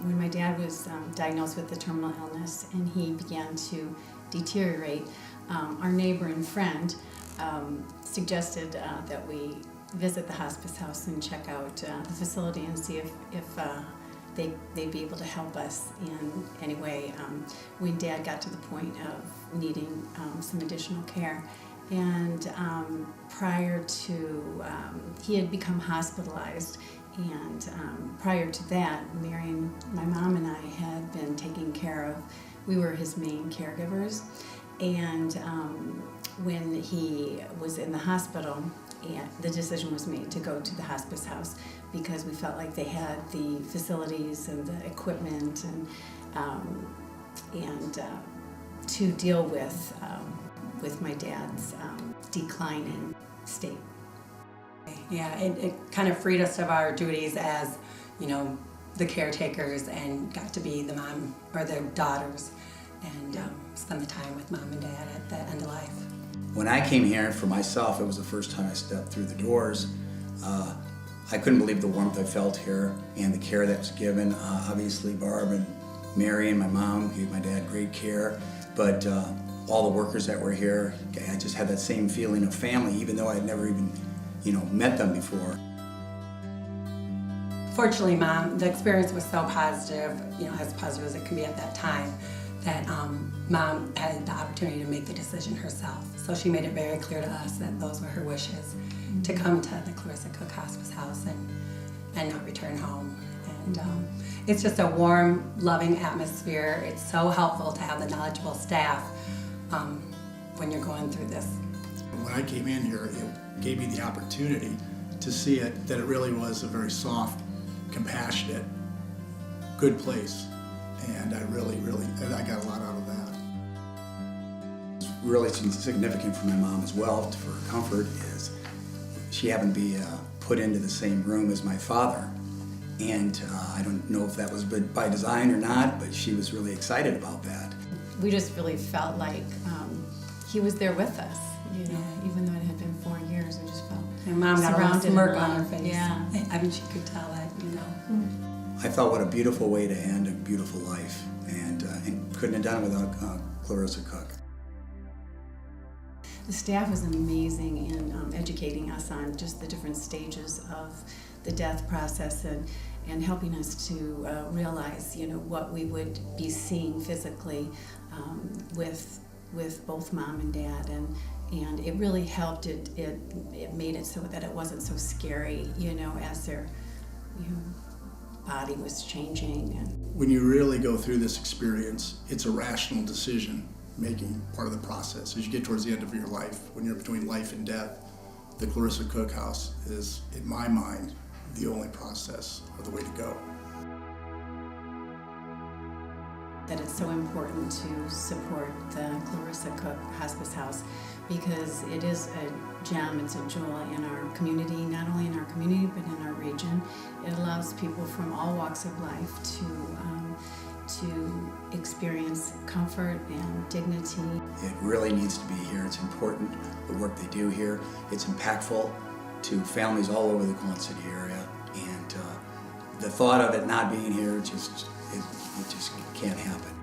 when my dad was diagnosed with a terminal illness and he began to deteriorate, our neighbor and friend suggested that we visit the hospice house and check out the facility and see if they'd be able to help us in any way when Dad got to the point of needing some additional care. And prior to, he had become hospitalized, and prior to that, Marion, my mom, and I had been taking care of, we were his main caregivers. And when he was in the hospital, and the decision was made to go to the hospice house because we felt like they had the facilities and the equipment and to deal with my dad's decline in state. Yeah, it kind of freed us of our duties as, you know, the caretakers, and got to be the mom or the daughters and spend the time with mom and dad at the end of life. When I came here for myself, it was the first time I stepped through the doors. I couldn't believe the warmth I felt here and the care that was given. Obviously, Barb and Mary and my mom gave my dad great care, but all the workers that were here, I just had that same feeling of family, even though I had never even, met them before. Fortunately, Mom, the experience was so positive, as positive as it can be at that time, that Mom had the opportunity to make the decision herself. So she made it very clear to us that those were her wishes, to come to the Clarissa Cook Hospice House and not return home. And it's just a warm, loving atmosphere. It's so helpful to have the knowledgeable staff when you're going through this. When I came in here, it gave me the opportunity to see that it really was a very soft, compassionate, good place. And I I got a lot out of that. It's really significant for my mom as well, for her comfort, is she happened to be put into the same room as my father. And I don't know if that was by design or not, but she was really excited about that. We just really felt like he was there with us, even though it had been 4 years. We just felt and Mom got a little smirk on her face. Yeah. I mean, she could tell that, I thought what a beautiful way to end a beautiful life, and couldn't have done it without Clarissa Cook. The staff was amazing in educating us on just the different stages of the death process and helping us to realize, what we would be seeing physically with both Mom and Dad, and it really helped. It made it so that it wasn't so scary, as their body was changing. When you really go through this experience, it's a rational decision making part of the process. As you get towards the end of your life, when you're between life and death, the Clarissa Cook House is, in my mind, the only process or the way to go. That it's so important to support the Clarissa Cook Hospice House because it is a gem, it's a jewel in our community, not only in our community but in our region. It allows people from all walks of life to experience comfort and dignity. It really needs to be here. It's important, the work they do here. It's impactful to families all over the Quad City area, and the thought of it not being here, it just can't happen.